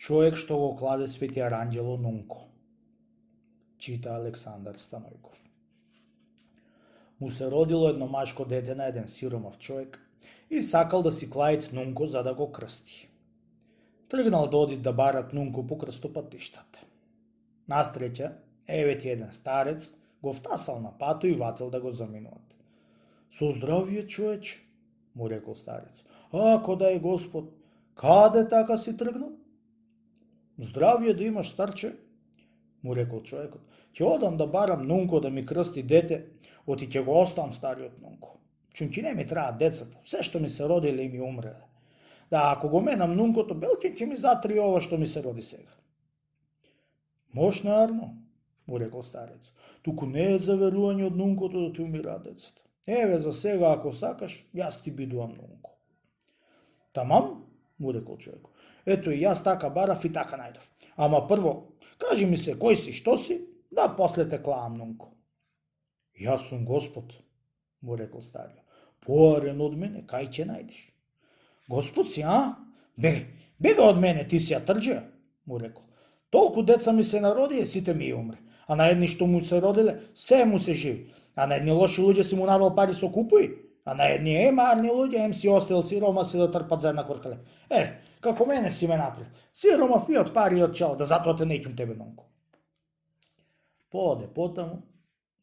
Човек што го кладе Свети Аранđело Нунко. Чита Александар Станојков. Му се родило едно машко дете на еден сиромав човек и сакал да си клаит Нунко за да го крсти. Тргнал да оди да барат Нунко по крстопатиштата. Настреќа, еве ти еден старец го втасал на пато и ватил да го заминуват. Со здравие, човече, му рекол старец. Ако да е Господ, каде така си тргнал? Здравие да имаш, старче, му рекол човекот. Ќе одам да барам Нунко да ми крсти дете, оти ќе го оставам стариот Нунко. Чунки не ми траат децата, се што ми се родиле и ми умреле. Да, ако го менам Нункото, белке ќе ми затри ова што ми се роди сега. Мош нарно, му рекол старец. Туку не е заверување од Нункото да ти умираат децата. Еве за сега, ако сакаш, јас ти бидувам Нунко. Тамам, му рекол човек. Ето и јас така барав и така најдов. Ама прво, кажи ми се кој си, што си, да после те клаам Нунко. Јас сум Господ, му рекол стариот. Поарен од мене, кај ќе најдеш? Господ си, а? Бега од мене, ти си ја трџија, му рекол. Толку деца ми се народи и сите ми умре. А на едни што му се родиле, се му се живи. А на едни лоши луѓе си му надал пари со купуи. А на едни марни луѓе си оставил сирома си да трпат за една корка хлеб. Како мене си ме направил. Сирома и од пари и од чел, да затоа те неќум тебе Нунко. Пооде потаму,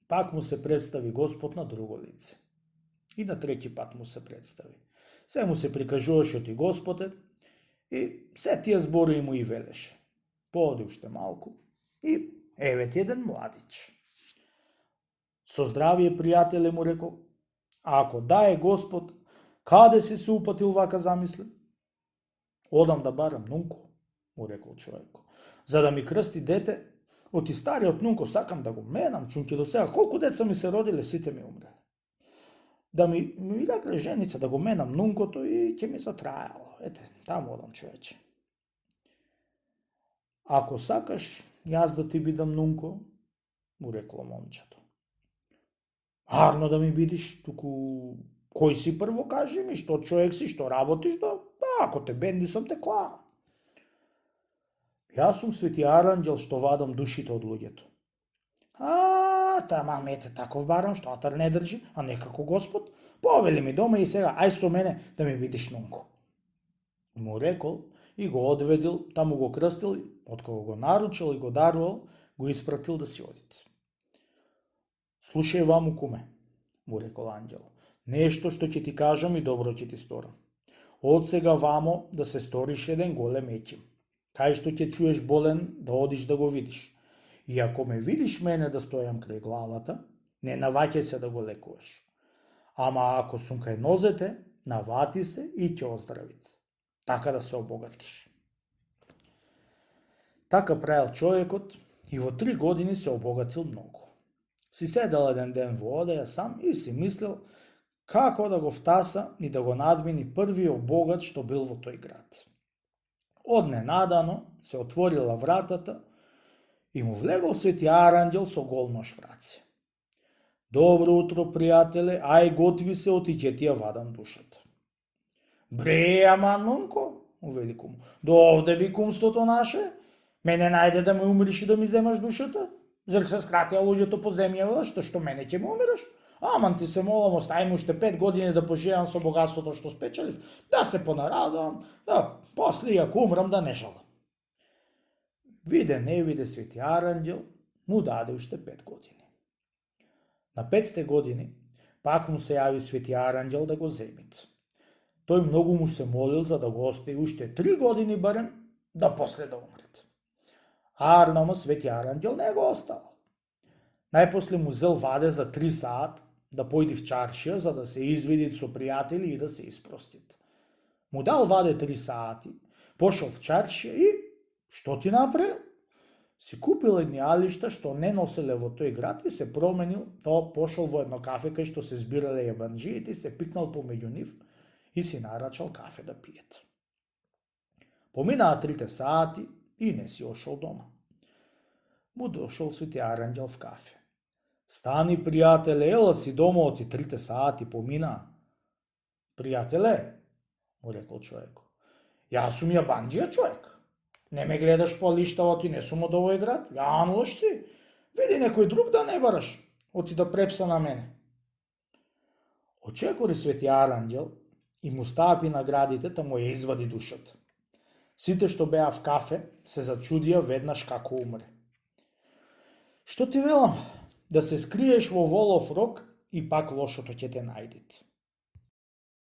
пак му се представи Господ на друго лице. И на трети пат му се представи. Се му се прикажуваше ти Господе и се тие збори му и велеше. Пооде уште малку и еве ти еден младич. Со здравие, пријателе, му рекол. Ако да е Господ, каде си се упатил вака замислен? Одам да барам Нунко, му рекол човеко. За да ми крсти дете, оти стариот Нунко сакам да го менам, чунки до сега колку деца ми се родиле, сите ми умреле. Да ми легле женица да го менам Нункото и ќе ми затрајало. Ете, таму одам, човече. Ако сакаш, јас да ти бидам Нунко, му рекло момчето. Арно да ми бидиш, туку кој си прво кажи ми, што човек си, што работиш, да, ако те бенди сам те клаам. Јас сум Свети Аранđел што вадам душите од луѓето. Тамам ете таков барам, што атар не држи, а некако Господ, повели ми дома и сега, ај со мене да ми бидиш Нунко. Му рекол и го одведил, таму го крстил, откако го наручил и го дарувал, го испратил да си одите. Слушај ваму, куме, му рекол Анđел, нешто што ќе ти кажам и добро ќе ти сторам. Од сега вамо да се сториш еден голем етим. Кај што ќе чуеш болен, да одиш да го видиш. И ако ме видиш мене да стојам крај главата, не наваќај се да го лекуваш. Ама ако сум кај нозете, навати се и ќе оздравите. Така да се обогатиш. Така правил човекот и во 3 години се обогатил многу. Си седел еден ден во одеја сам и си мислел како да го втаса и да го надмини првиот богат што бил во тој град. Одненадано се отворила вратата и му влегол Свети Аранđел со гол нож в раце. Добро утро, пријателе, ај готви се, оти ќе ти ја вадам душата. Бре, ама Нунко, увели кум, довде би кумството наше, мене најде да ме умриш и да ми земаш душата? Зар се скратија луѓето по земјава, што мене ќе ме умираш? Аман ти се молам, остави уште 5 години да поживам со богатството што спечелив, да се понарадувам, да после ако умрам да не жалам. Виде не виде Свети Аранđел, му даде уште 5 години. На 5-те години пак му се јави Свети Аранđел да го земит. Тој многу му се молил за да го остави уште 3 години барем, да после да умрет. Арно Свети Аранđел не го оставал. Најпосле му зел ваде за 3 саат да појди в чаршија за да се извидит со пријатели и да се испростит. Му дал ваде 3 саати, пошол в чаршија и што ти направил? Си купил едни алишта што не носеле во тој град и се променил, то пошол во едно кафе кај што се збирале јабанџиите и се пикнал помеѓу нив и си нарачал кафе да пиет. Поминаа 3 саати и не си ошол дома. Му дошол Свети Аранđел в кафе. Стани, пријателе, ела си дома, оти 3 саати поминаа. Пријателе, му рекол човекот, јас сум јабанџија човек. Не ме гледаш по лиштава, ти не сум од овој град? Јан лош си. Види некој друг да не бараш, оти да препса на мене. Очекори Свети Аранđел и му стапи на градите, та му ја извади душата. Сите што беа в кафе се зачудија веднаш како умре. Што ти велам? Да се скриеш во волов рог и пак лошото ќе те најдете.